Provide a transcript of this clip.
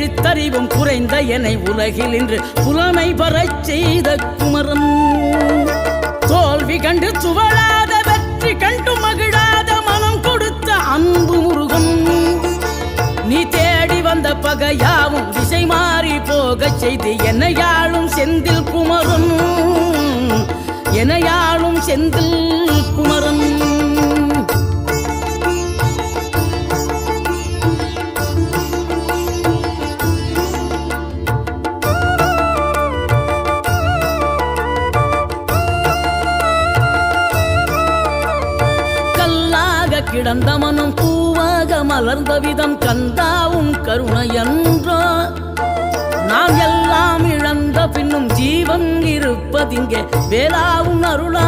எழுத்தறிவும் குறைந்த என்னை உலகில் இன்று புலமை பெறச் செய்த குமரன். தோல்வி கண்டு துவளாத வெற்றி கண்டு மகிழாத மனம் கொடுத்த அன்பு முருகன். நீ தேடி வந்த பகையாவும் திசை மாறி போகச் செய்து என்னையாளும் செந்தில் குமரன், என்னையாளும் செந்தில் குமரன். கிடந்த மனம் பூவாக மலர்ந்த விதம் கந்தாவும் கருணை என்றோ. நாம் எல்லாம் இழந்த பின்னும் ஜீவன் இருப்பதிங்கே வேளாவும் அருளா.